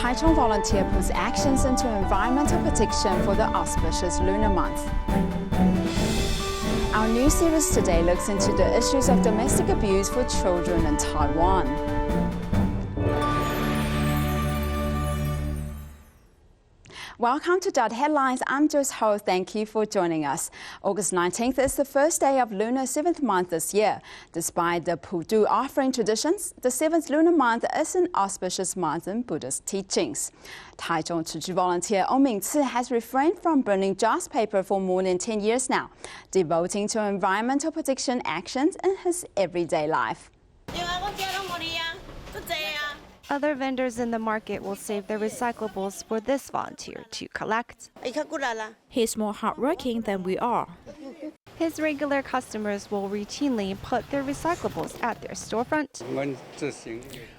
Taichung volunteer puts actions into environmental protection for the auspicious Lunar month. Our new series today looks into the issues of domestic abuse for children in Taiwan. Welcome to DaAi Headlines. I'm Joyce Ho. Thank you for joining us. August 19th is the first day of Lunar 7th month this year. Despite the pudu offering traditions, the 7th Lunar month is an auspicious month in Buddhist teachings. Taichung Tzu Chi volunteer Weng Mingci has refrained from burning joss paper for more than 10 years now, devoting to environmental protection actions in his everyday life. Other vendors in the market will save their recyclables for this volunteer to collect. He's more hardworking than we are. His regular customers will routinely put their recyclables at their storefront.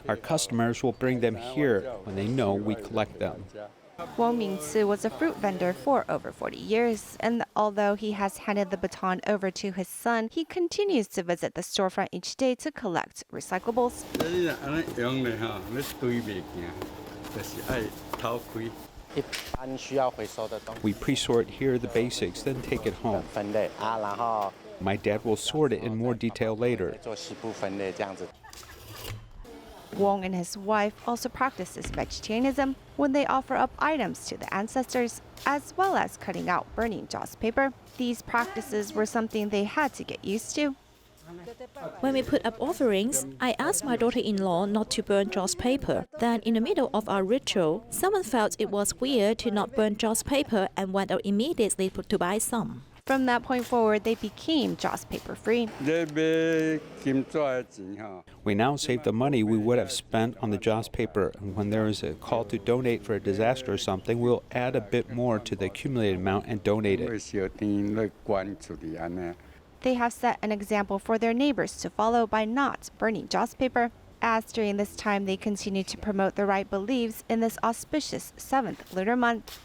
Our customers will bring them here when they know we collect them. Weng Mingci was a fruit vendor for over 40 years, and although he has handed the baton over to his son, he continues to visit the storefront each day to collect recyclables. We pre-sort here the basics, then take it home. My dad will sort it in more detail later. Wong and his wife also practices vegetarianism when they offer up items to the ancestors, as well as cutting out burning joss paper. These practices were something they had to get used to. When we put up offerings, I asked my daughter-in-law not to burn joss paper. Then, in the middle of our ritual, someone felt it was weird to not burn joss paper and went out immediately to buy some. From that point forward, they became joss paper free. We now save the money we would have spent on the joss paper, and when there is a call to donate for a disaster or something, we'll add a bit more to the accumulated amount and donate it. They have set an example for their neighbors to follow by not burning joss paper, as during this time they continue to promote the right beliefs in this auspicious 7th lunar month.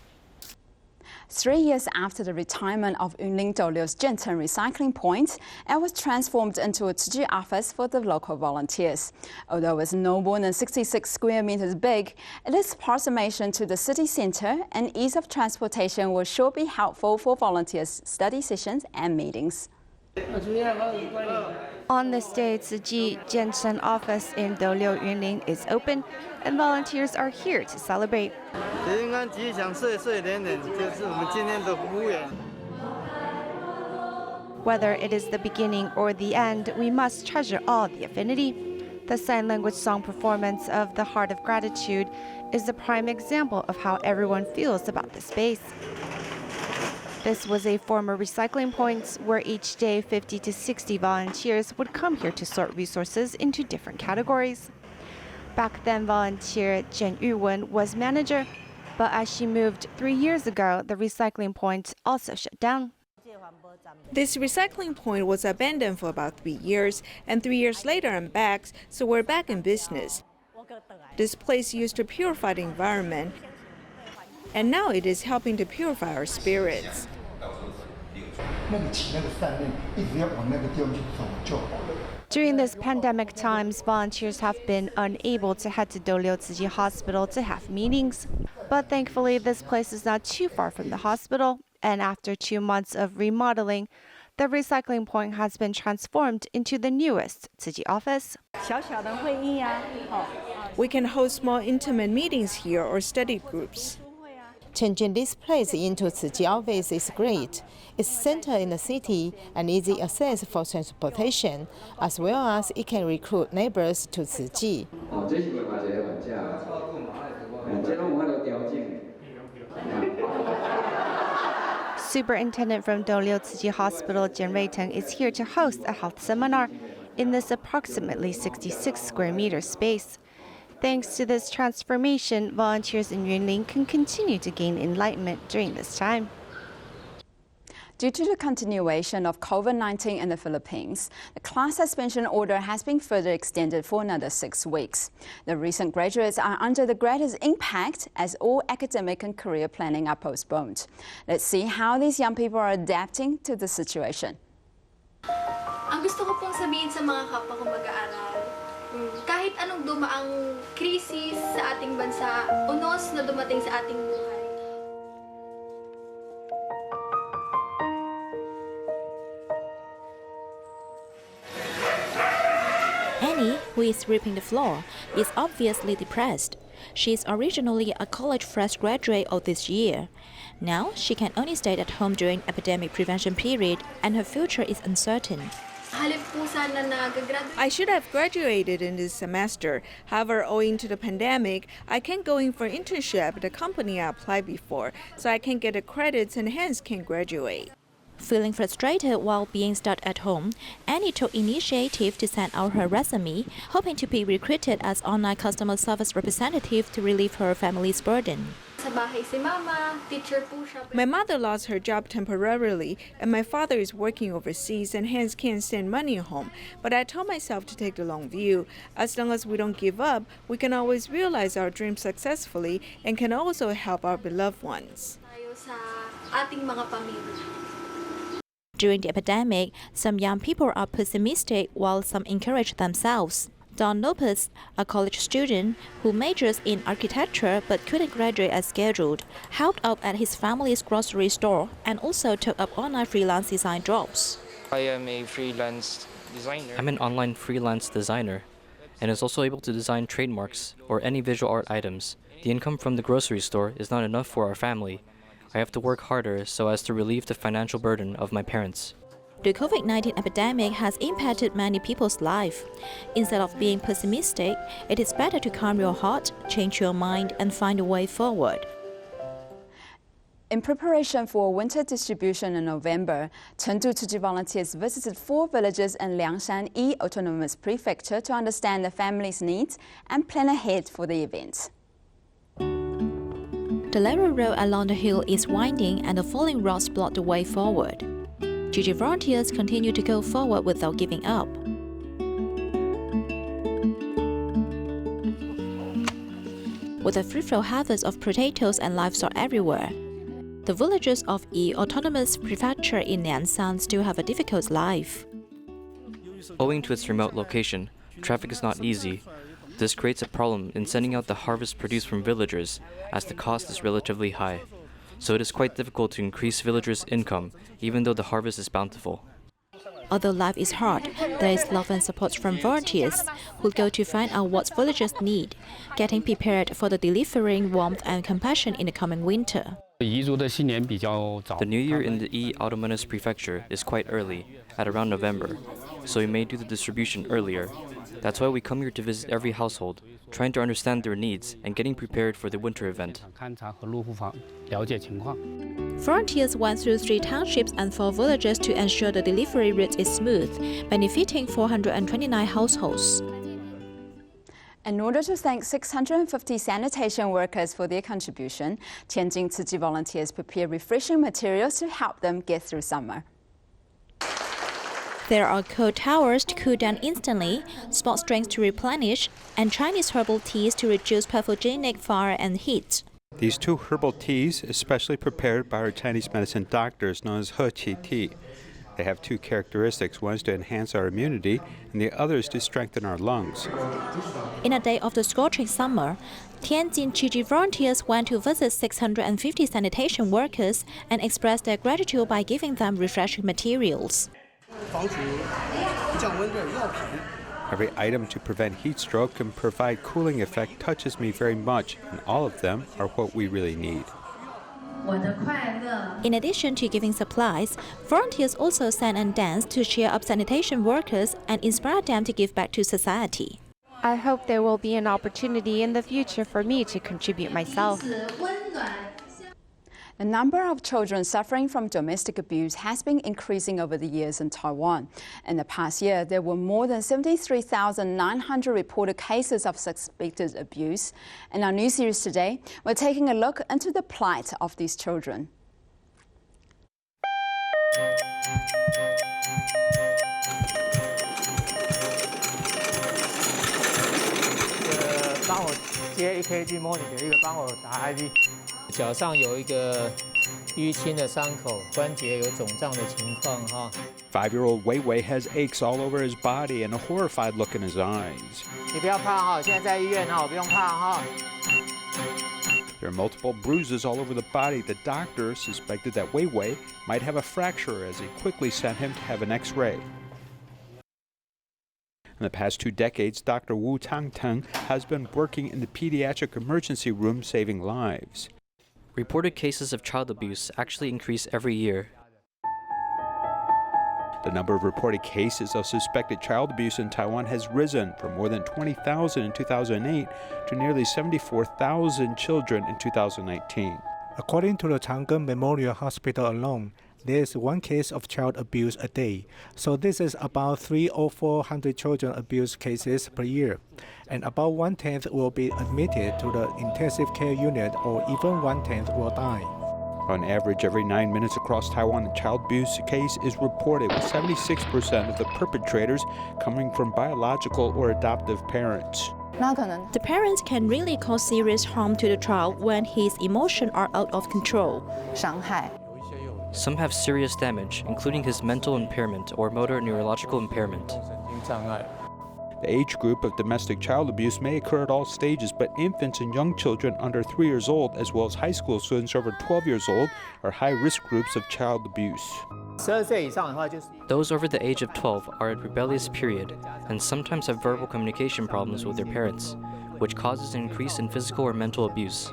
3 years after the retirement of Yunlin Douliu's Jianchen recycling point, it was transformed into a Tzu Chi office for the local volunteers. Although it's no more than 66 square meters big, its approximation to the city center and ease of transportation will sure be helpful for volunteers' study sessions and meetings. On this day, Tzu Chi Jianchen office in Douliu, Yunlin is open, and volunteers are here to celebrate. Whether it is the beginning or the end, we must treasure all the affinity. The sign language song performance of The Heart of Gratitude is a prime example of how everyone feels about the space. This was a former recycling point where each day 50 to 60 volunteers would come here to sort resources into different categories. Back then, volunteer Jen Yuwen was manager, but as she moved 3 years ago, the recycling point also shut down. This recycling point was abandoned for about 3 years, and 3 years later I'm back, so we're back in business. This place used to purify the environment, and now it is helping to purify our spirits. During this pandemic times, volunteers have been unable to head to Douliu Tzu Chi Hospital to have meetings. But thankfully, this place is not too far from the hospital, and after 2 months of remodeling, the recycling point has been transformed into the newest Tzu Chi office. We can hold small intimate meetings here or study groups. Changing this place into Tzu Chi office is great. It's centered in the city and easy access for transportation, as well as it can recruit neighbors to Tzu Chi. Superintendent from Douliu Tzu Chi Hospital, Jen Reiteng, is here to host a health seminar in this approximately 66 square meter space. Thanks to this transformation, volunteers in Yunlin can continue to gain enlightenment during this time. Due to the continuation of COVID-19 in the Philippines, the class suspension order has been further extended for another 6 weeks. The recent graduates are under the greatest impact as all academic and career planning are postponed. Let's see how these young people are adapting to the situation. Ang gusto ko pong sabihin sa mga kapwa ko mag-aaral, kahit kahit anong dumaang krisis sa ating bansa, unos na dumating sa ating buhay. Annie, who is sweeping the floor, is obviously depressed. She is originally a college fresh graduate of this year. Now, she can only stay at home during epidemic prevention period, and her future is uncertain. I should have graduated in this semester. However, owing to the pandemic, I can't go in for internship at the company I applied before, so I can't get the credits and hence can't graduate. Feeling frustrated while being stuck at home, Annie took initiative to send out her resume, hoping to be recruited as online customer service representative to relieve her family's burden. My mother lost her job temporarily, and my father is working overseas and hence can't send money home. But I told myself to take the long view. As long as we don't give up, we can always realize our dreams successfully and can also help our beloved ones. During the epidemic, some young people are pessimistic while some encourage themselves. Don Lopez, a college student who majors in architecture but couldn't graduate as scheduled, helped out at his family's grocery store and also took up online freelance design jobs. I am a freelance designer. I'm an online freelance designer and is also able to design trademarks or any visual art items. The income from the grocery store is not enough for our family. I have to work harder so as to relieve the financial burden of my parents. The COVID-19 epidemic has impacted many people's life. Instead of being pessimistic, it is better to calm your heart, change your mind, and find a way forward. In preparation for winter distribution in November, Taichung Tzu Chi volunteers visited 4 villages in Liangshan E Autonomous Prefecture to understand the families' needs and plan ahead for the event. The level road along the hill is winding and the falling rocks block the way forward. Tzu Chi volunteers continue to go forward without giving up. With a fruitful harvest of potatoes and livestock everywhere, the villagers of Yi Autonomous Prefecture in Liangshan still have a difficult life. Owing to its remote location, traffic is not easy. This creates a problem in sending out the harvest produced from villagers, as the cost is relatively high. So it is quite difficult to increase villagers' income, even though the harvest is bountiful. Although life is hard, there is love and support from volunteers who go to find out what villagers need, getting prepared for the delivering warmth and compassion in the coming winter. The new year in the Yi Autonomous Prefecture is quite early, at around November, so we may do the distribution earlier. That's why we come here to visit every household, trying to understand their needs and getting prepared for the winter event. Volunteers went through 3 townships and 4 villages to ensure the delivery route is smooth, benefiting 429 households. In order to thank 650 sanitation workers for their contribution, Taichung Tzu Chi volunteers prepare refreshing materials to help them get through summer. There are cold towers to cool down instantly, sports drinks to replenish, and Chinese herbal teas to reduce pathogenic fire and heat. These 2 herbal teas, especially prepared by our Chinese medicine doctors, known as He Qi tea. They have 2 characteristics. One is to enhance our immunity, and the other is to strengthen our lungs. In a day of the scorching summer, Tianjin Tzu Chi volunteers went to visit 650 sanitation workers and expressed their gratitude by giving them refreshing materials. Every item to prevent heat stroke and provide cooling effect touches me very much, and all of them are what we really need. In addition to giving supplies, volunteers also sang and danced to cheer up sanitation workers and inspire them to give back to society. I hope there will be an opportunity in the future for me to contribute myself. The number of children suffering from domestic abuse has been increasing over the years in Taiwan. In the past year, there were more than 73,900 reported cases of suspected abuse. In our new series today, we're taking a look into the plight of these children. 接 EKG monitor， 一个帮我打 IV。脚上有一个淤青的伤口，关节有肿胀的情况哈。5-year-old Wei Wei has aches all over his body and a horrified look in his eyes. 你不要怕哈，现在在医院哈，不用怕哈。There are multiple bruises all over the body. The doctor suspected that Wei Wei might have a fracture as he quickly sent him to have an X-ray. In the past 2 decades, Dr. Wu Tangteng has been working in the pediatric emergency room saving lives. Reported cases of child abuse actually increase every year. The number of reported cases of suspected child abuse in Taiwan has risen from more than 20,000 in 2008 to nearly 74,000 children in 2019. According to the Chang'an Memorial Hospital alone, there is 1 case of child abuse a day. So this is about 300 or 400 children abuse cases per year. And about 1/10 will be admitted to the intensive care unit, or even 1/10 will die. On average, every 9 minutes across Taiwan, a child abuse case is reported, with 76% of the perpetrators coming from biological or adoptive parents. The parents can really cause serious harm to the child when his emotions are out of control. Some have serious damage, including his mental impairment or motor neurological impairment. The age group of domestic child abuse may occur at all stages, but infants and young children under 3 years old, as well as high school students over 12 years old, are high-risk groups of child abuse. Those over the age of 12 are at rebellious period and sometimes have verbal communication problems with their parents, which causes an increase in physical or mental abuse.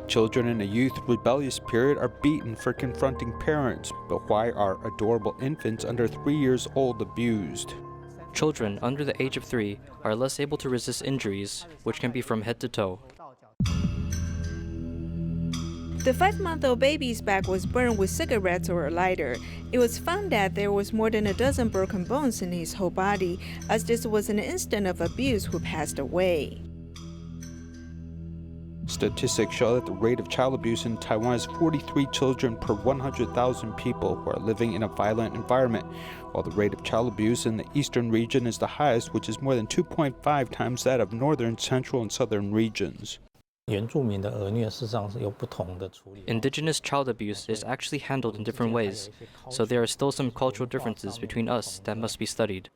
Children in a youth rebellious period are beaten for confronting parents, but why are adorable infants under 3 years old abused? Children under the age of 3 are less able to resist injuries, which can be from head to toe. The 5-month-old baby's back was burned with cigarettes or a lighter. It was found that there was more than a dozen broken bones in his whole body, as this was an incident of abuse who passed away. Statistics show that the rate of child abuse in Taiwan is 43 children per 100,000 people who are living in a violent environment, while the rate of child abuse in the eastern region is the highest, which is more than 2.5 times that of northern, central, and southern regions. Indigenous child abuse is actually handled in different ways, so there are still some cultural differences between us that must be studied.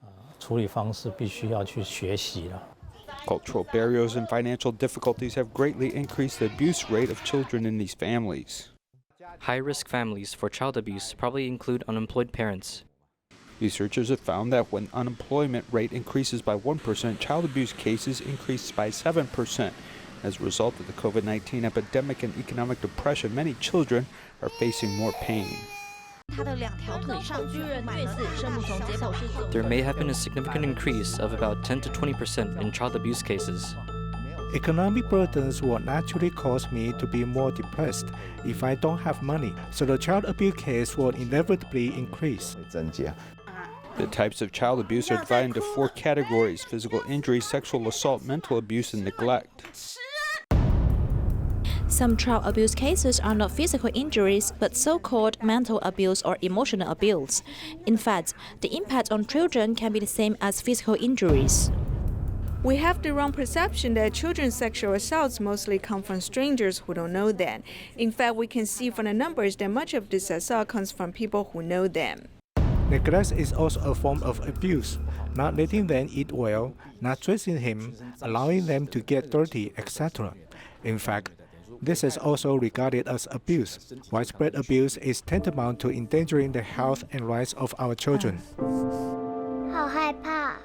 Cultural barriers and financial difficulties have greatly increased the abuse rate of children in these families. High-risk families for child abuse probably include unemployed parents. Researchers have found that when unemployment rate increases by 1%, child abuse cases increase by 7%. As a result of the COVID-19 epidemic and economic depression, many children are facing more pain. There may have been a significant increase of about 10 to 20% in child abuse cases. Economic burdens will naturally cause me to be more depressed if I don't have money, so the child abuse case will inevitably increase. The types of child abuse are divided into 4 categories: physical injury, sexual assault, mental abuse, and neglect. Some child abuse cases are not physical injuries, but so-called mental abuse or emotional abuse. In fact, the impact on children can be the same as physical injuries. We have the wrong perception that children's sexual assaults mostly come from strangers who don't know them. In fact, we can see from the numbers that much of this assault comes from people who know them. Neglect is also a form of abuse, not letting them eat well, not dressing him, allowing them to get dirty, etc. In fact, this is also regarded as abuse. Widespread abuse is tantamount to endangering the health and rights of our children.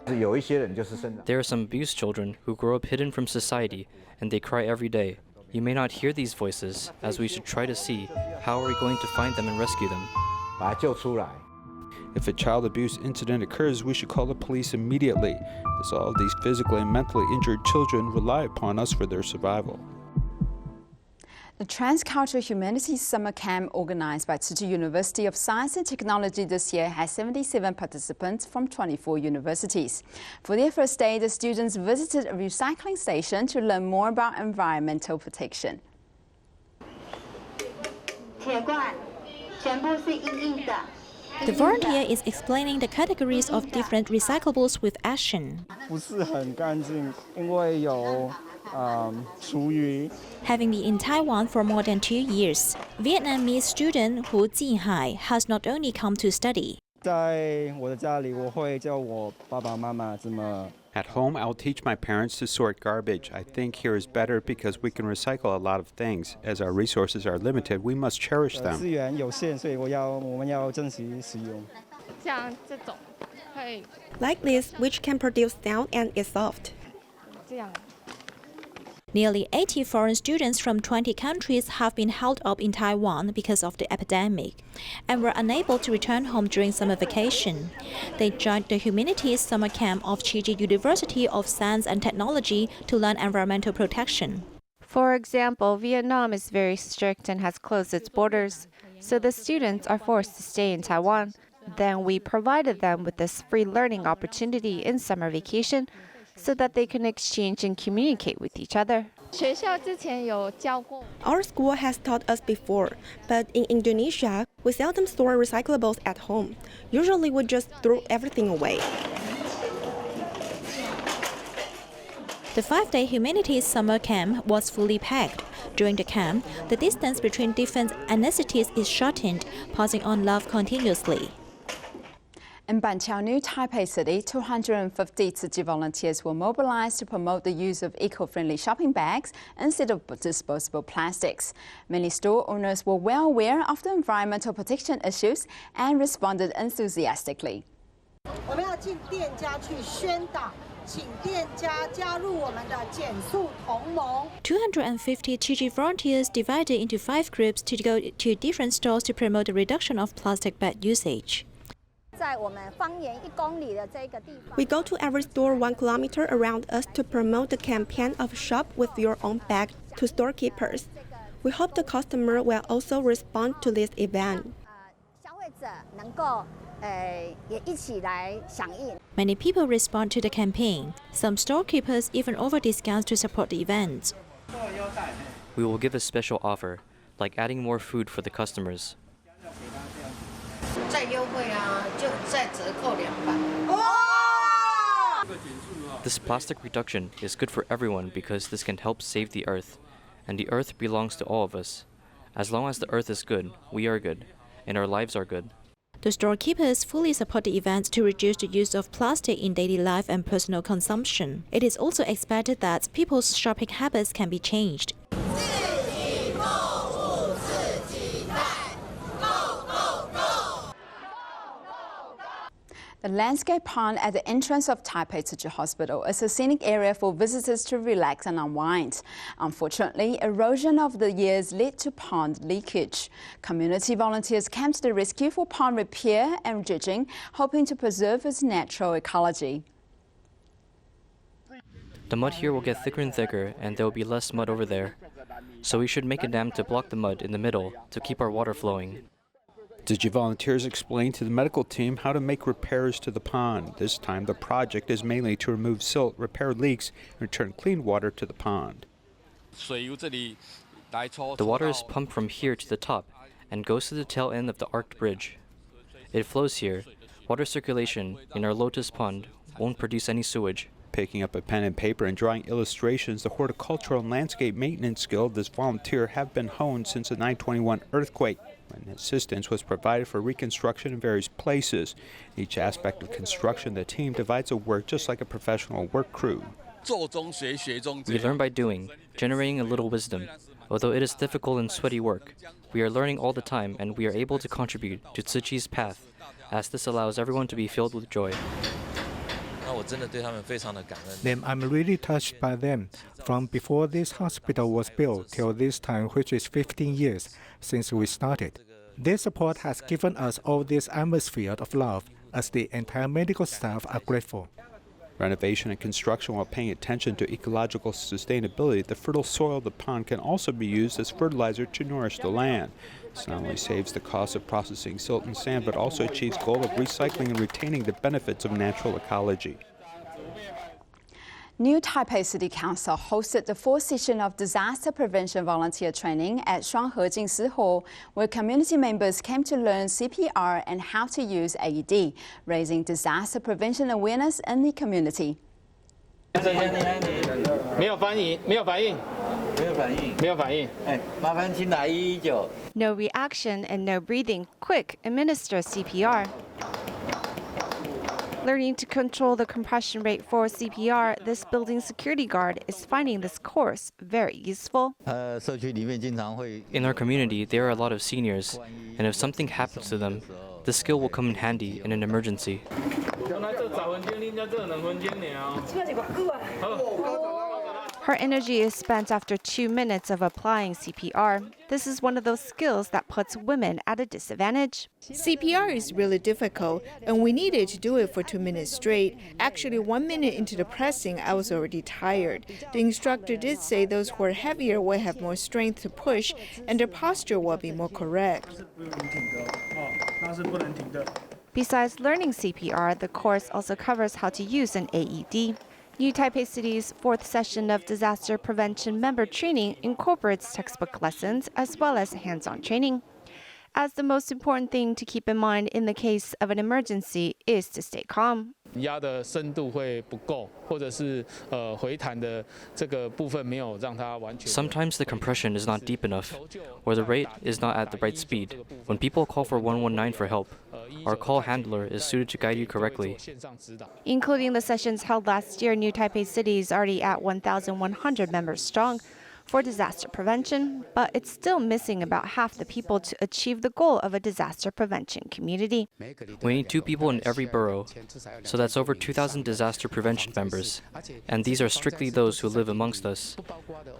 There are some abused children who grow up hidden from society and they cry every day. You may not hear these voices, as we should try to see how are we going to find them and rescue them. If a child abuse incident occurs, we should call the police immediately, as all of these physically and mentally injured children rely upon us for their survival. The Transcultural Humanities Summer Camp, organized by Tzu Chi University of Science and Technology this year, has 77 participants from 24 universities. For their first day, the students visited a recycling station to learn more about environmental protection. The volunteer is explaining the categories of different recyclables with action. Having been in Taiwan for more than 2 years, Vietnamese student Hu Jinhai has not only come to study. At home, I'll teach my parents to sort garbage. I think here is better because we can recycle a lot of things. As our resources are limited, we must cherish them. Like this, which can produce sound and is soft. Nearly 80 foreign students from 20 countries have been held up in Taiwan because of the epidemic and were unable to return home during summer vacation. They joined the Humanities Summer Camp of Chichi University of Science and Technology to learn environmental protection. For example, Vietnam is very strict and has closed its borders, so the students are forced to stay in Taiwan. Then we provided them with this free learning opportunity in summer vacation so that they can exchange and communicate with each other. Our school has taught us before, but in Indonesia, we seldom store recyclables at home. Usually we just throw everything away. The 5-day Humanities Summer Camp was fully packed. During the camp, the distance between different ethnicities is shortened, passing on love continuously. In Banqiao, New Taipei City, 250 Tzu Chi volunteers were mobilized to promote the use of eco-friendly shopping bags instead of disposable plastics. Many store owners were well aware of the environmental protection issues and responded enthusiastically. 250 Tzu Chi volunteers divided into 5 groups to go to different stores to promote the reduction of plastic bag usage. We go to every store 1 kilometer around us to promote the campaign of Shop with Your Own Bag to storekeepers. We hope the customer will also respond to this event. Many people respond to the campaign. Some storekeepers even offer discounts to support the event. We will give a special offer, like adding more food for the customers. This plastic reduction is good for everyone because this can help save the earth, and the earth belongs to all of us. As long as the earth is good, we are good, and our lives are good. The storekeepers fully support the event to reduce the use of plastic in daily life and personal consumption. It is also expected that people's shopping habits can be changed. The landscape pond at the entrance of Taipei Tzu Chi Hospital is a scenic area for visitors to relax and unwind. Unfortunately, erosion over the years led to pond leakage. Community volunteers came to the rescue for pond repair and dredging, hoping to preserve its natural ecology. The mud here will get thicker and thicker, and there will be less mud over there. So we should make a dam to block the mud in the middle to keep our water flowing. Tzu Chi volunteers explained to the medical team how to make repairs to the pond. This time, the project is mainly to remove silt, repair leaks, and return clean water to the pond. The water is pumped from here to the top and goes to the tail end of the arched bridge. It flows here. Water circulation in our lotus pond won't produce any sewage. Picking up a pen and paper and drawing illustrations, the horticultural and landscape maintenance skill of this volunteer have been honed since the 9/21 earthquake, when assistance was provided for reconstruction in various places. In each aspect of construction, the team divides the work just like a professional work crew. We learn by doing, generating a little wisdom. Although it is difficult and sweaty work, we are learning all the time, and we are able to contribute to Tzu Chi's path, as this allows everyone to be filled with joy. I'm really touched by them. From before this hospital was built till this time, which is 15 years since we started. Their support has given us all this atmosphere of love, as the entire medical staff are grateful. Renovation and construction while paying attention to ecological sustainability, the fertile soil of the pond can also be used as fertilizer to nourish the land. This not only saves the cost of processing silt and sand, but also achieves the goal of recycling and retaining the benefits of natural ecology. New Taipei City Council hosted the fourth session of disaster prevention volunteer training at Shuanghe Jingsi Hall, where community members came to learn CPR and how to use AED, raising disaster prevention awareness in the community. No reaction and no breathing. Quick, administer CPR. Learning to control the compression rate for CPR, this building security guard is finding this course very useful. In our community, there are a lot of seniors, and if something happens to them, this skill will come in handy in an emergency. Her energy is spent after 2 minutes of applying CPR. This is one of those skills that puts women at a disadvantage. CPR is really difficult, and we needed to do it for 2 minutes straight. Actually, 1 minute into the pressing, I was already tired. The instructor did say those who are heavier will have more strength to push, and their posture will be more correct. Besides learning CPR, the course also covers how to use an AED. New Taipei City's fourth session of disaster prevention member training incorporates textbook lessons as well as hands-on training, as the most important thing to keep in mind in the case of an emergency is to stay calm. Sometimes the compression is not deep enough, or the rate is not at the right speed. When people call for 119 for help, our call handler is suited to guide you correctly. Including the sessions held last year, New Taipei City is already at 1,100 members strong for disaster prevention, but it's still missing about half the people to achieve the goal of a disaster prevention community. We need 2 people in every borough, so that's over 2,000 disaster prevention members, and these are strictly those who live amongst us,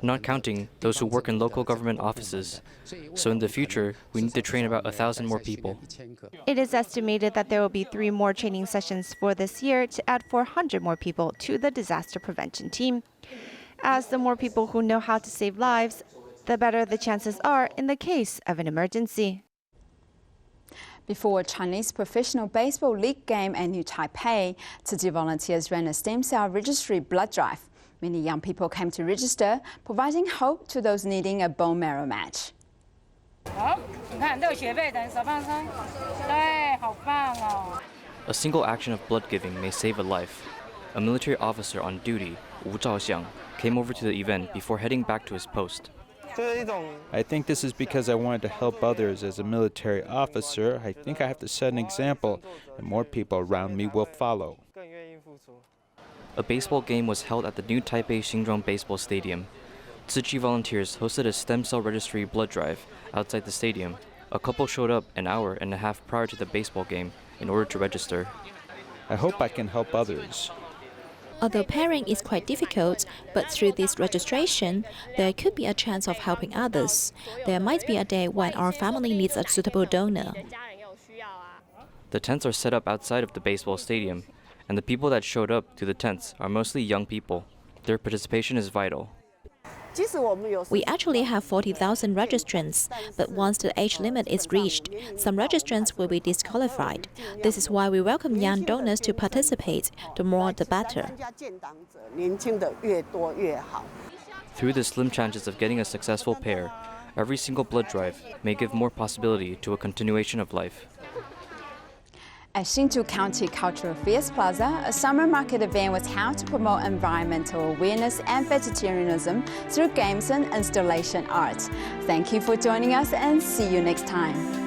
not counting those who work in local government offices. So in the future, we need to train about 1,000 more people. It is estimated that there will be 3 more training sessions for this year to add 400 more people to the disaster prevention team. As the more people who know how to save lives, the better the chances are in the case of an emergency. Before a Chinese professional baseball league game at New Taipei, Tzu Chi volunteers ran a stem cell registry blood drive. Many young people came to register, providing hope to those needing a bone marrow match. A single action of blood giving may save a life. A military officer on duty, Wu Zhaoxiang, came over to the event before heading back to his post. I think this is because I wanted to help others. As a military officer, I think I have to set an example, and more people around me will follow. A baseball game was held at the New Taipei Xingzhuang Baseball Stadium. Tzu Chi volunteers hosted a stem cell registry blood drive outside the stadium. A couple showed up an hour and a half prior to the baseball game in order to register. I hope I can help others. Although pairing is quite difficult, but through this registration, there could be a chance of helping others. There might be a day when our family needs a suitable donor. The tents are set up outside of the baseball stadium, and the people that showed up to the tents are mostly young people. Their participation is vital. We actually have 40,000 registrants, but once the age limit is reached, some registrants will be disqualified. This is why we welcome young donors to participate. The more, the better. Through the slim chances of getting a successful pair, every single blood drive may give more possibility to a continuation of life. At Hsinchu County Cultural Affairs Plaza, a summer market event was held to promote environmental awareness and vegetarianism through games and installation art. Thank you for joining us and see you next time.